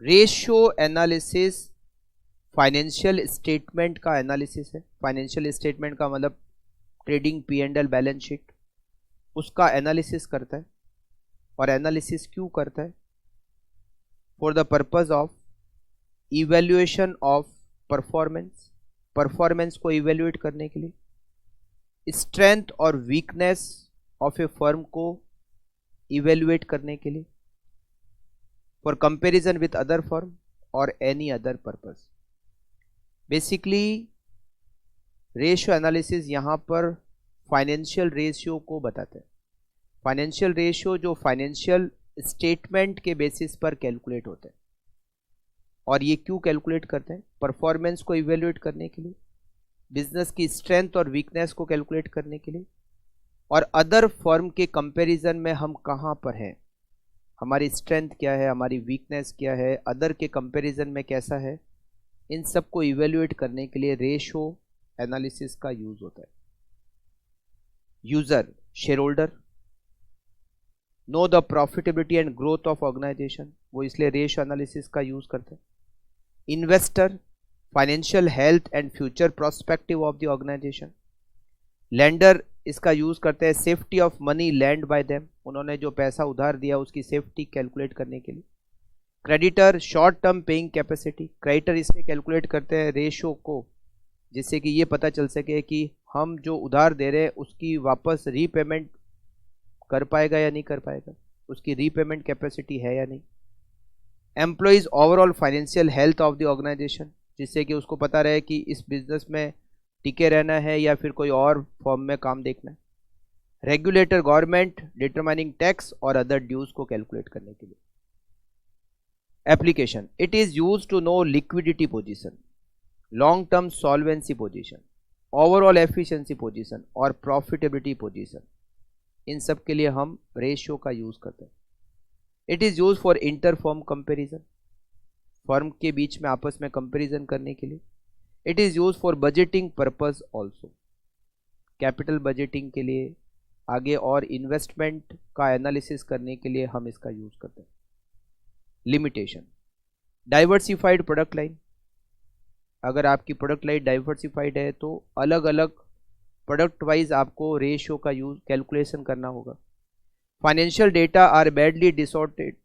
Ratio analysis financial statement का analysis है। Financial statement का मतलब trading P and L balance sheet, उसका एनालिसिस करता है। और एनालिसिस क्यों करता है? For the purpose of evaluation of performance, performance को इवेल्युएट करने के लिए, स्ट्रेंथ और वीकनेस ऑफ ए फर्म को इवेल्युएट करने के लिए, for comparison with other firm और any other purpose. Basically ratio analysis यहां पर फाइनेंशियल रेशियो को बताता है। फाइनेंशियल रेशियो जो फाइनेंशियल स्टेटमेंट के बेसिस पर कैलकुलेट होता है। और ये क्यों कैलकुलेट करते हैं? परफॉर्मेंस को इवेल्युएट करने के लिए, बिजनेस की स्ट्रेंथ और वीकनेस को कैलकुलेट करने के लिए, और अदर फर्म के कंपैरिजन में हम कहां पर हैं, हमारी स्ट्रेंथ क्या है, हमारी वीकनेस क्या है, अदर के कंपैरिजन में कैसा है, इन सब को इवेल्युएट करने के लिए रेशियो एनालिसिस का यूज होता है। User, share holder know the profitability and growth of organisation, वो इसलिए रेशियो एनालिसिस का यूज करते हैं। Investor, financial health and future prospective of the organisation. Lender, इसका यूज करते हैं safety of money lend by them, उन्होंने जो पैसा उधार दिया उसकी सेफ्टी कैलकुलेट करने के लिए। Creditor, short term paying capacity, creditor इसलिए कैलकुलेट करते हैं रेशियो को जिससे कि ये पता चल सके कि हम जो उधार दे रहे हैं उसकी वापस रीपेमेंट कर पाएगा या नहीं कर पाएगा, उसकी रीपेमेंट कैपेसिटी है या नहीं। Employees overall financial health of the organisation, जिससे कि उसको पता रहे कि इस बिजनेस में टिके रहना है या फिर कोई और फॉर्म में काम देखना है। रेगुलेटर, गवर्नमेंट डिटरमाइनिंग टैक्स और अदर ड्यूज को कैलकुलेट करने के लिए। Application, it is use to know liquidity position, long term solvency position, overall efficiency position और प्रॉफिटेबिलिटी पोजीशन, इन सब के लिए हम रेशियो का यूज करते हैं। It is use for inter firm comparison, firm के बीच में आपस में कंपेरिजन करने के लिए। It is use for budgeting purpose also, capital budgeting के लिए, आगे और इन्वेस्टमेंट का एनालिसिस करने के लिए हम इसका यूज करते हैं। लिमिटेशन, डाइवर्सिफाइड प्रोडक्ट लाइन, अगर आपकी प्रोडक्ट लाइन डाइवर्सिफाइड है तो अलग अलग प्रोडक्ट वाइज आपको रेशियो का यूज कैलकुलेशन करना होगा। Financial data are badly distorted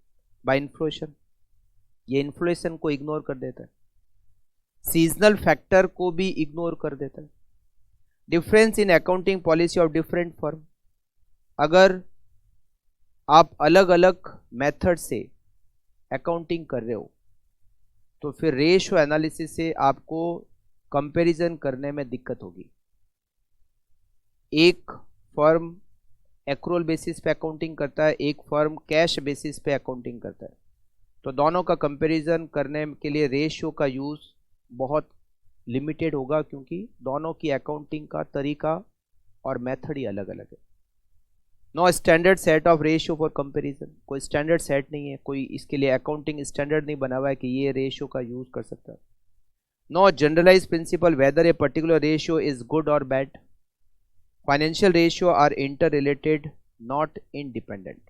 by inflation, ये इन्फ्लेशन को इग्नोर कर देता है। सीजनल फैक्टर को भी इग्नोर कर देता है। Difference in accounting policy of different firm, अगर आप अलग अलग मेथड से अकाउंटिंग कर रहे हो तो फिर रेशियो एनालिसिस से आपको कंपैरिजन करने में दिक्कत होगी। एक फर्म एक्रूअल बेसिस पे अकाउंटिंग करता है, एक फर्म कैश बेसिस पे अकाउंटिंग करता है, तो दोनों का कंपैरिजन करने के लिए रेशियो का यूज बहुत लिमिटेड होगा, क्योंकि दोनों की अकाउंटिंग का तरीका और मेथड ही अलग अलग है। No standard set of ratio for comparison, कोई स्टैंडर्ड सेट नहीं है, कोई इसके लिए अकाउंटिंग स्टैंडर्ड नहीं बना हुआ है कि ये रेशियो का यूज कर सकता है। No generalise principle whether a particular ratio is good और bad, financial ratio are interrelated not independent,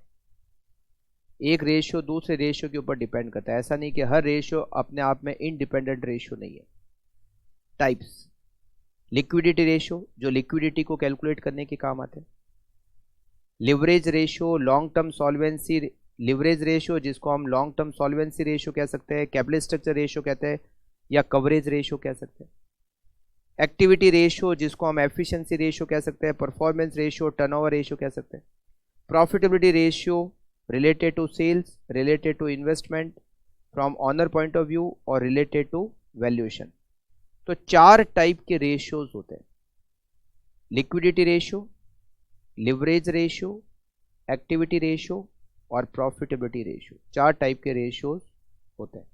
एक रेशियो दूसरे रेशियो के ऊपर डिपेंड करता है, ऐसा नहीं कि हर रेशियो अपने आप में इंडिपेंडेंट रेशियो नहीं है। टाइप्स, लिक्विडिटी रेशियो जो लिक्विडिटी को कैलकुलेट करने के काम आते हैं। Leverage ratio, long term solvency, leverage ratio जिसको हम लॉन्ग टर्म सॉल्वेंसी रेशियो कह सकते हैं, कैपिटल स्ट्रक्चर रेशियो कहते हैं या कवरेज रेशियो कह सकते हैं। एक्टिविटी रेशियो जिसको हम एफिशिएंसी रेशियो कह सकते हैं, परफॉर्मेंस रेशियो, टर्नओवर रेशियो कह सकते हैं। Profitability ratio related to sales, related to investment from owner point of view और रिलेटेड टू वैल्यूएशन। तो 4 टाइप के रेशियोज होते हैं, liquidity ratio, leverage ratio, activity ratio और प्रॉफिटेबिलिटी रेशियो, 4 टाइप के रेशियोज होते हैं।